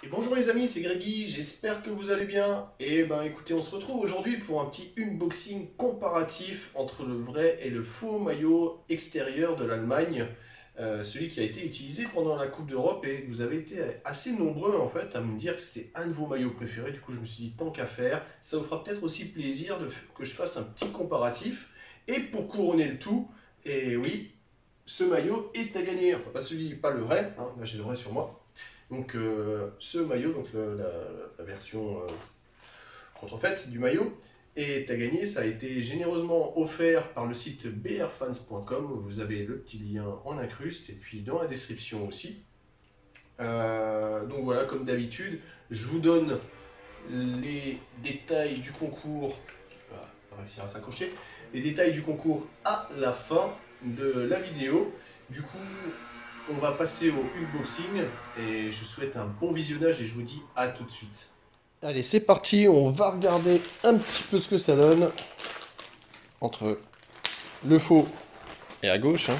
Et bonjour les amis, c'est Grégy, j'espère que vous allez bien. Et ben écoutez, on se retrouve aujourd'hui pour un petit unboxing comparatif entre le vrai et le faux maillot extérieur de l'Allemagne. Celui qui a été utilisé pendant la Coupe d'Europe et vous avez été assez nombreux en fait à me dire que c'était un de vos maillots préférés. Du coup je me suis dit tant qu'à faire, ça vous fera peut-être aussi plaisir que je fasse un petit comparatif. Et pour couronner le tout, et oui, ce maillot est à gagner. Enfin pas celui, pas le vrai, hein, là j'ai le vrai sur moi. Donc ce maillot, donc la version contrefaite du maillot, est à gagner. Ça a été généreusement offert par le site brfans.com. Vous avez le petit lien en incruste et puis dans la description aussi. Donc voilà, comme d'habitude, je vous donne les détails du concours. Voilà, on va réussir à s'accrocher. Les détails du concours à la fin de la vidéo. Du coup, on va passer au unboxing et je souhaite un bon visionnage et je vous dis à tout de suite. Allez, c'est parti, on va regarder un petit peu ce que ça donne entre le faux et à gauche. Hein.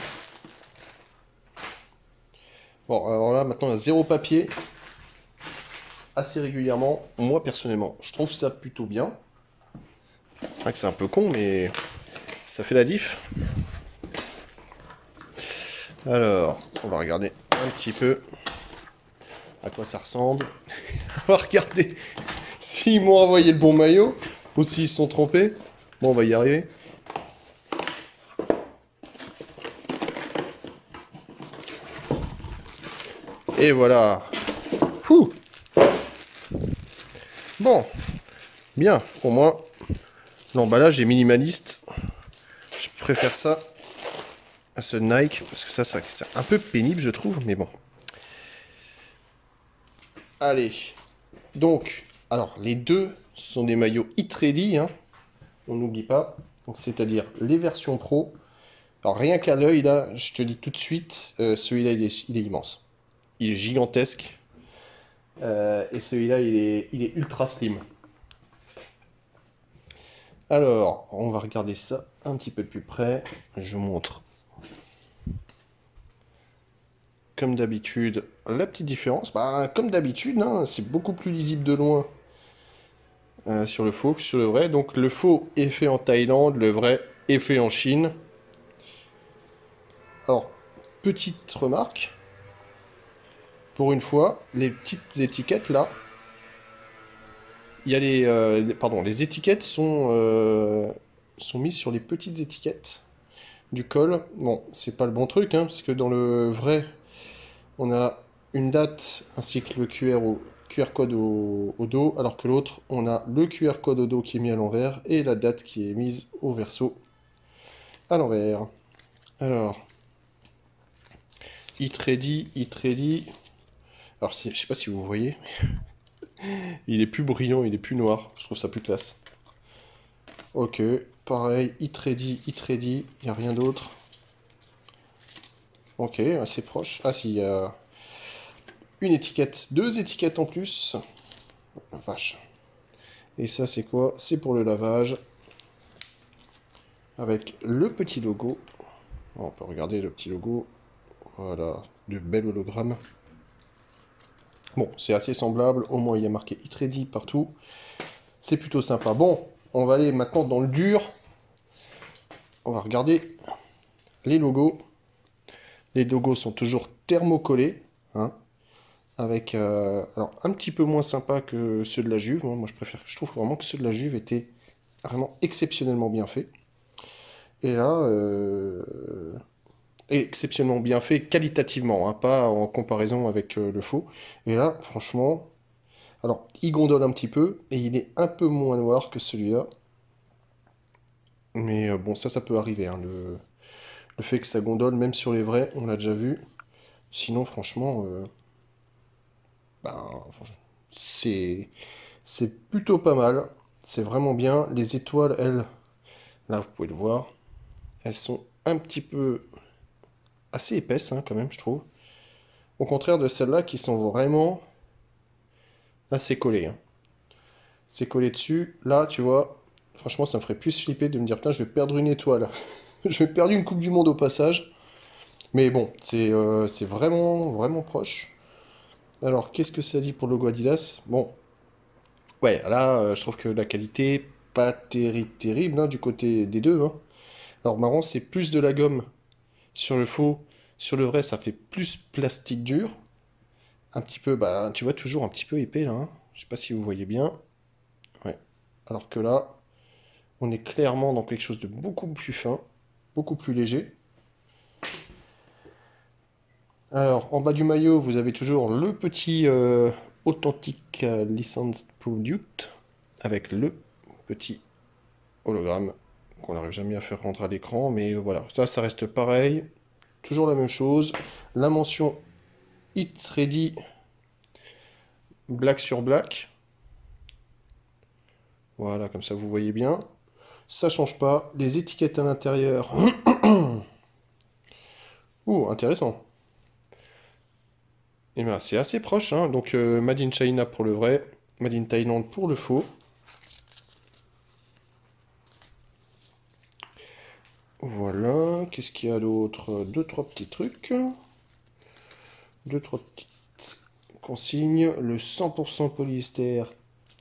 Bon, alors là, maintenant, on a zéro papier assez régulièrement. Moi, personnellement, je trouve ça plutôt bien. C'est vrai que c'est un peu con, mais ça fait la diff. Alors, on va regarder un petit peu à quoi ça ressemble. On va regarder s'ils m'ont envoyé le bon maillot ou s'ils se sont trompés. Bon, on va y arriver. Et voilà. Ouh. Bon, bien, pour moi, l'emballage est minimaliste. Je préfère ça à ce Nike, parce que ça, c'est un peu pénible, je trouve, mais bon. Allez, donc, alors, les deux sont des maillots Hit Ready, hein, on n'oublie pas. C'est-à-dire les versions pro. Alors, rien qu'à l'œil, là, je te dis tout de suite, celui-là, il est immense. Il est gigantesque. Et celui-là, il est ultra slim. Alors, on va regarder ça un petit peu de plus près. Je vous montre, comme d'habitude, la petite différence. Bah, comme d'habitude, hein, c'est beaucoup plus lisible de loin sur le faux que sur le vrai. Donc, le faux est fait en Thaïlande, le vrai est fait en Chine. Alors, petite remarque. Pour une fois, les petites étiquettes là, il y a pardon, les étiquettes sont mises sur les petites étiquettes du col. Bon, c'est pas le bon truc, hein, parce que dans le vrai, on a une date ainsi que le QR code au dos, alors que l'autre, on a le QR code au dos qui est mis à l'envers et la date qui est mise au verso à l'envers. Alors, Hit Ready, Hit Ready. Alors, je sais pas si vous voyez, il est plus brillant, il est plus noir. Je trouve ça plus classe. Ok, pareil, Hit Ready, Hit Ready, il n'y a rien d'autre. Ok, assez proche. Ah si, il y a une étiquette, deux étiquettes en plus. Oh, la vache. Et ça, c'est quoi? C'est pour le lavage. Avec le petit logo. On peut regarder le petit logo. Voilà, de bel hologramme. Bon, c'est assez semblable. Au moins, il y a marqué Hit Ready partout. C'est plutôt sympa. Bon, on va aller maintenant dans le dur. On va regarder les logos. Les logos sont toujours thermocollés. Hein, avec alors un petit peu moins sympa que ceux de la Juve. Moi, je trouve vraiment que ceux de la Juve étaient vraiment exceptionnellement bien faits. Et là, exceptionnellement bien fait qualitativement, hein, pas en comparaison avec le faux. Et là, franchement, alors il gondole un petit peu et il est un peu moins noir que celui-là. Mais bon, ça peut arriver. Hein, le fait que ça gondole, même sur les vrais, on l'a déjà vu. Sinon, franchement, ben, c'est c'est plutôt pas mal. C'est vraiment bien. Les étoiles, elles, là, vous pouvez le voir, elles sont un petit peu assez épaisses, hein, quand même, je trouve. Au contraire de celles-là qui sont vraiment assez collées. Hein. C'est collé dessus. Là, tu vois, franchement, ça me ferait plus flipper de me dire, putain, je vais perdre une étoile. Je vais perdre une Coupe du Monde au passage. Mais bon, c'est vraiment, vraiment proche. Alors, qu'est-ce que ça dit pour le logo Adidas? Bon, ouais, là, je trouve que la qualité, pas terrible, hein, du côté des deux, hein. Alors, marrant, c'est plus de la gomme sur le faux. Sur le vrai, ça fait plus plastique dur. Un petit peu, bah, tu vois, toujours un petit peu épais, là, hein. Je sais pas si vous voyez bien. Ouais. Alors que là, on est clairement dans quelque chose de beaucoup plus fin, beaucoup plus léger. Alors, en bas du maillot, vous avez toujours le petit Authentic Licensed Product avec le petit hologramme qu'on n'arrive jamais à faire rendre à l'écran, mais voilà, ça reste pareil, toujours la même chose. La mention It's Ready black sur black, voilà, comme ça vous voyez bien. Ça change pas. Les étiquettes à l'intérieur, ouh, intéressant. Et ben, c'est assez proche, hein. Donc Made in China pour le vrai, Made in Thailand pour le faux. Voilà, qu'est-ce qu'il y a d'autre? Deux, trois petits trucs. Deux, trois petites consignes. Le 100% polyester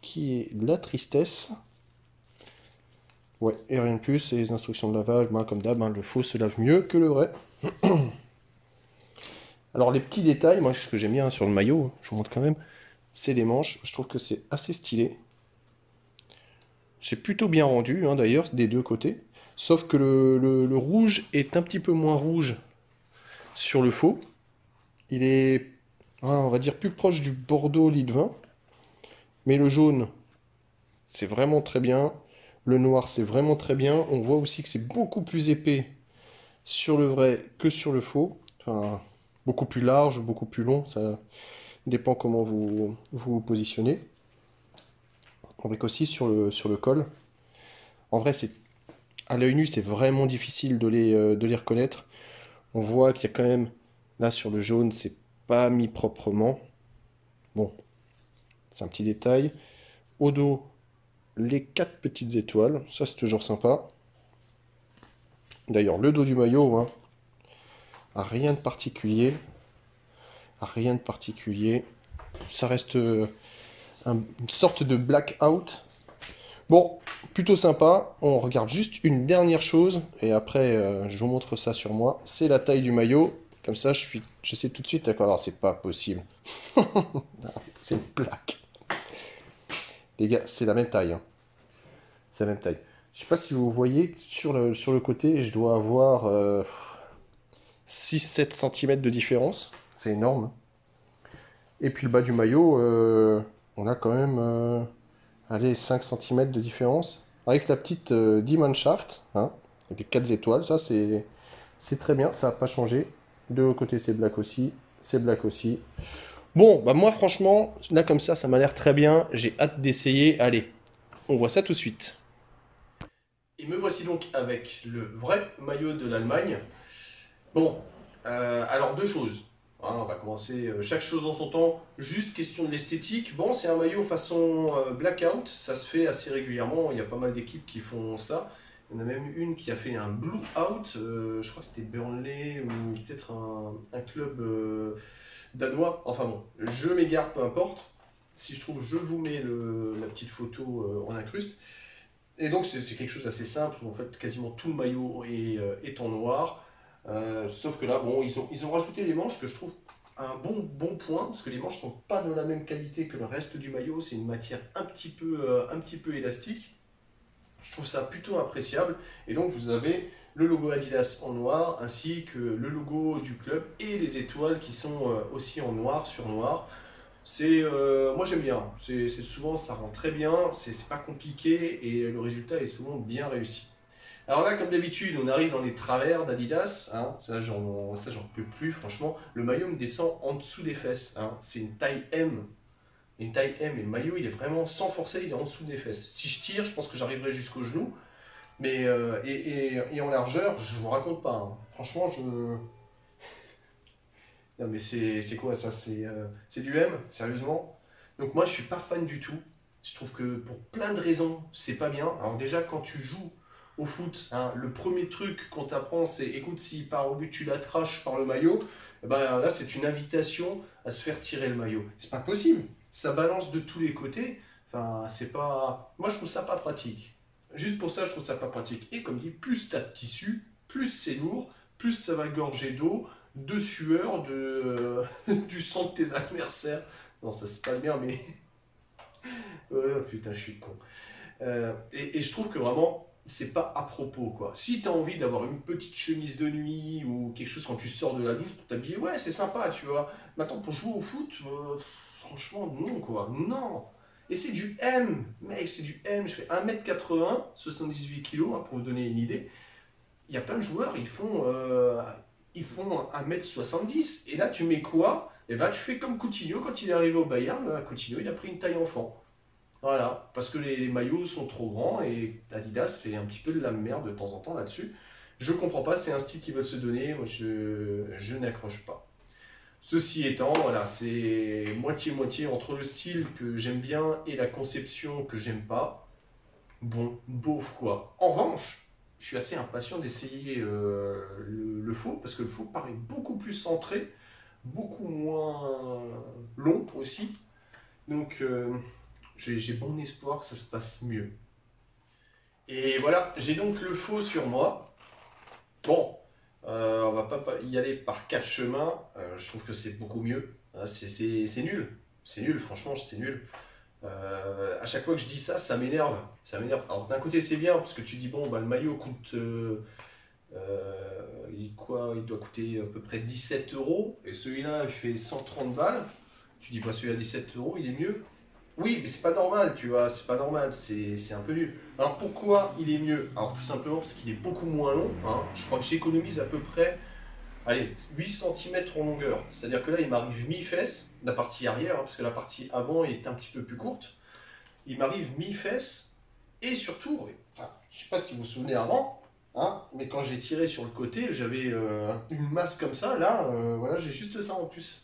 qui est la tristesse. Ouais, et rien de plus. Et les instructions de lavage, ben, comme d'hab, hein, le faux se lave mieux que le vrai. Alors les petits détails, moi ce que j'aime bien sur le maillot, je vous montre quand même, c'est les manches. Je trouve que c'est assez stylé. C'est plutôt bien rendu, hein, d'ailleurs, des deux côtés. Sauf que le rouge est un petit peu moins rouge sur le faux. Il est, on va dire, plus proche du bordeaux lit de vin. Mais le jaune, c'est vraiment très bien. Le noir, c'est vraiment très bien. On voit aussi que c'est beaucoup plus épais sur le vrai que sur le faux. Enfin, beaucoup plus large, beaucoup plus long. Ça dépend comment vous positionnez. On voit qu'aussi sur le col. En vrai, à l'œil nu, c'est vraiment difficile de les reconnaître. On voit qu'il y a quand même, là sur le jaune, c'est pas mis proprement. Bon, c'est un petit détail. Au dos, les quatre petites étoiles, ça c'est toujours sympa. D'ailleurs, le dos du maillot, hein, a rien de particulier. Rien de particulier. Ça reste une sorte de blackout. Bon, plutôt sympa. On regarde juste une dernière chose, et après, je vous montre ça sur moi. C'est la taille du maillot. Comme ça, je sais tout de suite à quoi. Alors, c'est pas possible. C'est une plaque. Les gars, c'est la même taille, hein. C'est la même taille. Je sais pas si vous voyez, sur le côté, je dois avoir 6-7 cm de différence. C'est énorme. Et puis le bas du maillot, on a quand même allez, 5 cm de différence. Avec la petite Diamond Shaft, hein, avec les 4 étoiles, ça c'est très bien, ça n'a pas changé. De l'autre côté c'est black aussi, c'est black aussi. Bon, bah moi franchement, là comme ça m'a l'air très bien. J'ai hâte d'essayer. Allez, on voit ça tout de suite. Et me voici donc avec le vrai maillot de l'Allemagne. Bon, alors deux choses. Hein, on va commencer chaque chose en son temps. Juste question de l'esthétique. Bon, c'est un maillot façon blackout. Ça se fait assez régulièrement. Il y a pas mal d'équipes qui font ça. Il y en a même une qui a fait un blue out. Je crois que c'était Burnley ou peut-être un club danois. Enfin bon, je m'égare, peu importe. Si je trouve, je vous mets la petite photo en incruste. Et donc c'est quelque chose d'assez simple. En fait, quasiment tout le maillot est en noir. Sauf que là, bon, ils ont rajouté les manches que je trouve un bon point, parce que les manches sont pas de la même qualité que le reste du maillot. C'est une matière un petit peu élastique. Je trouve ça plutôt appréciable. Et donc vous avez le logo Adidas en noir, ainsi que le logo du club et les étoiles qui sont aussi en noir sur noir. Moi j'aime bien. Souvent ça rend très bien. C'est pas compliqué et le résultat est souvent bien réussi. Alors là, comme d'habitude, on arrive dans les travers d'Adidas, hein. Ça, j'en peux plus, franchement. Le maillot me descend en dessous des fesses, hein. C'est une taille M. Une taille M. Et le maillot, il est vraiment sans forcer, il est en dessous des fesses. Si je tire, je pense que j'arriverai jusqu'au genou. Mais, et en largeur, je vous raconte pas, hein. Franchement, je. Non, mais c'est quoi ça? C'est du M, sérieusement? Donc moi, je suis pas fan du tout. Je trouve que pour plein de raisons, c'est pas bien. Alors déjà, quand tu joues au foot, hein, le premier truc qu'on t'apprend, c'est écoute, s'il part au but, tu l'attraches par le maillot. Eh ben, là, c'est une invitation à se faire tirer le maillot. C'est pas possible. Ça balance de tous les côtés. Enfin, c'est pas. Moi, je trouve ça pas pratique. Juste pour ça, je trouve ça pas pratique. Et comme dit, plus t'as de tissu, plus c'est lourd, plus ça va gorger d'eau, de sueur, du sang de tes adversaires. Non, ça se passe bien, mais. Oh, putain, je suis con. Et je trouve que vraiment, c'est pas à propos, quoi. Si tu as envie d'avoir une petite chemise de nuit ou quelque chose quand tu sors de la douche pour t'habiller, ouais, c'est sympa, tu vois. Maintenant, pour jouer au foot, franchement, non, quoi. Non. Et c'est du M, mec, c'est du M. Je fais 1m80, 78 kg, hein, pour vous donner une idée. Il y a plein de joueurs, ils font 1m70. Et là, tu mets quoi? Et ben, tu fais comme Coutinho quand il est arrivé au Bayern. Là, Coutinho, il a pris une taille enfant. Voilà, parce que les maillots sont trop grands et Adidas fait un petit peu de la merde de temps en temps là-dessus. Je comprends pas, c'est un style qu'ils veulent se donner, moi je n'accroche pas. Ceci étant, voilà, c'est moitié-moitié entre le style que j'aime bien et la conception que j'aime pas. Bon, bof quoi. En revanche, je suis assez impatient d'essayer le faux, parce que le faux paraît beaucoup plus centré, beaucoup moins long aussi. Donc j'ai bon espoir que ça se passe mieux. Et voilà, j'ai donc le faux sur moi. Bon, on va pas y aller par quatre chemins. Je trouve que c'est beaucoup mieux. C'est nul. C'est nul, franchement, c'est nul. À chaque fois que je dis ça, ça m'énerve. Ça m'énerve. Alors d'un côté, c'est bien, parce que tu dis, bon, bah, le maillot coûte... il doit coûter à peu près 17 euros. Et celui-là, il fait 130 balles. Tu dis, bah, celui-là, 17 euros, il est mieux. Oui, mais c'est pas normal, tu vois, c'est pas normal, c'est un peu nul. Alors pourquoi il est mieux? Alors tout simplement parce qu'il est beaucoup moins long, hein. Je crois que j'économise à peu près, allez, 8 centimètres en longueur. C'est-à-dire que là, il m'arrive mi-fesse, la partie arrière, hein, parce que la partie avant est un petit peu plus courte. Il m'arrive mi-fesse, et surtout, enfin, je sais pas si vous vous souvenez avant, hein, mais quand j'ai tiré sur le côté, j'avais une masse comme ça, là, voilà, j'ai juste ça en plus.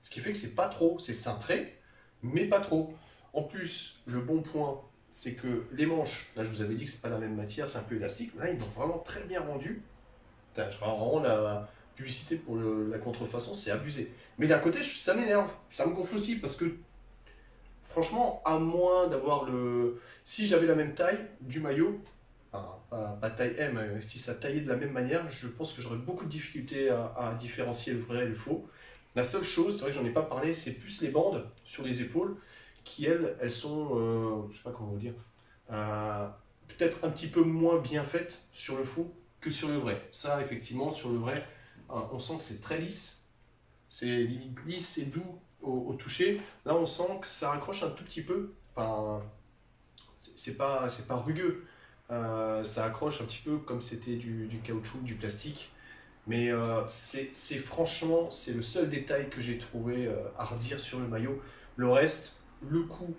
Ce qui fait que c'est pas trop, c'est cintré, mais pas trop. En plus, le bon point, c'est que les manches, là je vous avais dit que c'est pas la même matière, c'est un peu élastique. Là, ils m'ont vraiment très bien rendu. Putain, je vois vraiment la publicité pour la contrefaçon, c'est abusé. Mais d'un côté, ça m'énerve, ça me gonfle aussi, parce que franchement, à moins d'avoir le... Si j'avais la même taille du maillot, enfin, pas taille M, si ça taillait de la même manière, je pense que j'aurais beaucoup de difficultés à différencier le vrai et le faux. La seule chose, c'est vrai que j'en ai pas parlé, c'est plus les bandes sur les épaules qui, elles sont, je sais pas comment vous dire, euh, peut-être un petit peu moins bien faites sur le faux que sur le vrai. Ça, effectivement, sur le vrai, on sent que c'est très lisse, c'est lisse et doux au toucher. Là, on sent que ça accroche un tout petit peu. Enfin, c'est pas rugueux. Ça accroche un petit peu comme c'était du caoutchouc, du plastique. Mais c'est franchement, c'est le seul détail que j'ai trouvé à redire sur le maillot. Le reste, le cou,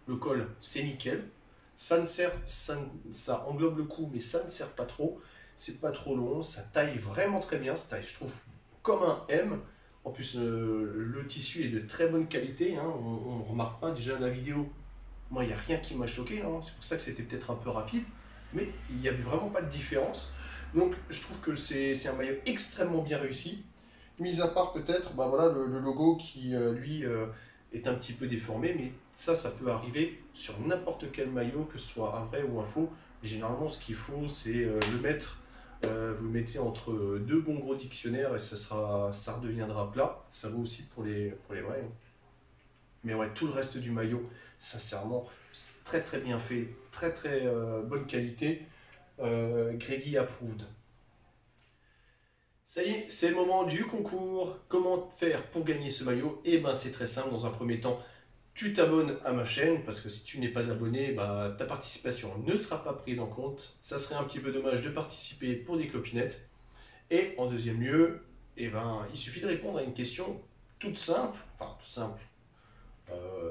le col, c'est nickel. Ça ne sert, ça englobe le cou, mais ça ne sert pas trop. C'est pas trop long, ça taille vraiment très bien. Ça taille, je trouve, comme un M. En plus, le tissu est de très bonne qualité, hein. On ne remarque pas déjà la vidéo. Moi, il n'y a rien qui m'a choqué, hein. C'est pour ça que c'était peut-être un peu rapide. Mais il n'y avait vraiment pas de différence. Donc je trouve que c'est un maillot extrêmement bien réussi. Mis à part peut-être bah, voilà, le logo qui, lui, est un petit peu déformé. Mais ça peut arriver sur n'importe quel maillot, que ce soit un vrai ou un faux. Généralement, ce qu'il faut, c'est le mettre. Vous le mettez entre deux bons gros dictionnaires et ça redeviendra plat. Ça vaut aussi pour les vrais, hein. Mais ouais, tout le reste du maillot, sincèrement, c'est très très bien fait. Très très bonne qualité. Greggy approved. Ça y est, c'est le moment du concours. Comment faire pour gagner ce maillot? Eh ben c'est très simple. Dans un premier temps, tu t'abonnes à ma chaîne, parce que si tu n'es pas abonné, bah, ta participation ne sera pas prise en compte. Ça serait un petit peu dommage de participer pour des clopinettes. Et en deuxième lieu, eh ben, il suffit de répondre à une question toute simple. Enfin, toute simple.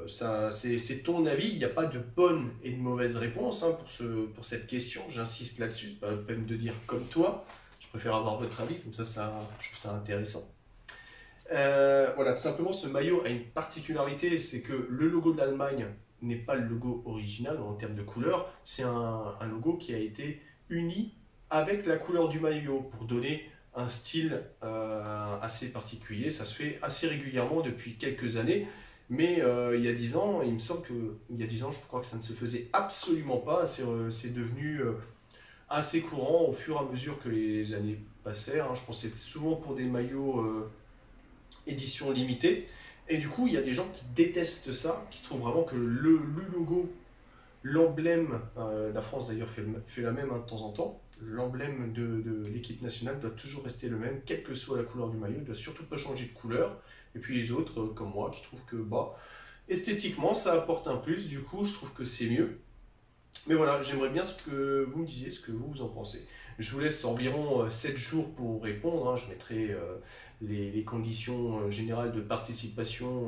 C'est ton avis, il n'y a pas de bonne et de mauvaise réponse, hein, pour cette question. J'insiste là-dessus, c'est pas la peine de dire comme toi. Je préfère avoir votre avis, comme ça, je trouve ça intéressant. Voilà, tout simplement, ce maillot a une particularité, c'est que le logo de l'Allemagne n'est pas le logo original en termes de couleur. C'est un logo qui a été unis avec la couleur du maillot pour donner un style assez particulier. Ça se fait assez régulièrement depuis quelques années, mais il y a 10 ans, il me semble qu'il y a 10 ans, je crois que ça ne se faisait absolument pas. C'est devenu assez courant au fur et à mesure que les années passèrent. Je pensais souvent pour des maillots édition limitée. Et du coup, il y a des gens qui détestent ça, qui trouvent vraiment que le logo, l'emblème, la France d'ailleurs fait la même de temps en temps, l'emblème de l'équipe nationale doit toujours rester le même, quelle que soit la couleur du maillot, il ne doit surtout pas changer de couleur. Et puis les autres, comme moi, qui trouvent que esthétiquement, ça apporte un plus, du coup, je trouve que c'est mieux. Mais voilà, j'aimerais bien ce que vous me disiez, ce que vous en pensez. Je vous laisse environ 7 jours pour répondre. Je mettrai les conditions générales de participation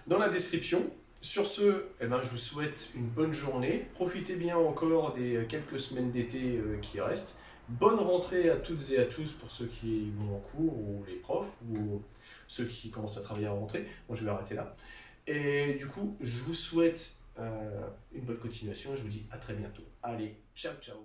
dans la description. Sur ce, eh ben, je vous souhaite une bonne journée. Profitez bien encore des quelques semaines d'été qui restent. Bonne rentrée à toutes et à tous pour ceux qui vont en cours, ou les profs, ou ceux qui commencent à travailler en rentrée. Moi, je vais arrêter là. Et du coup, je vous souhaite une bonne continuation. Je vous dis à très bientôt. Allez, ciao, ciao.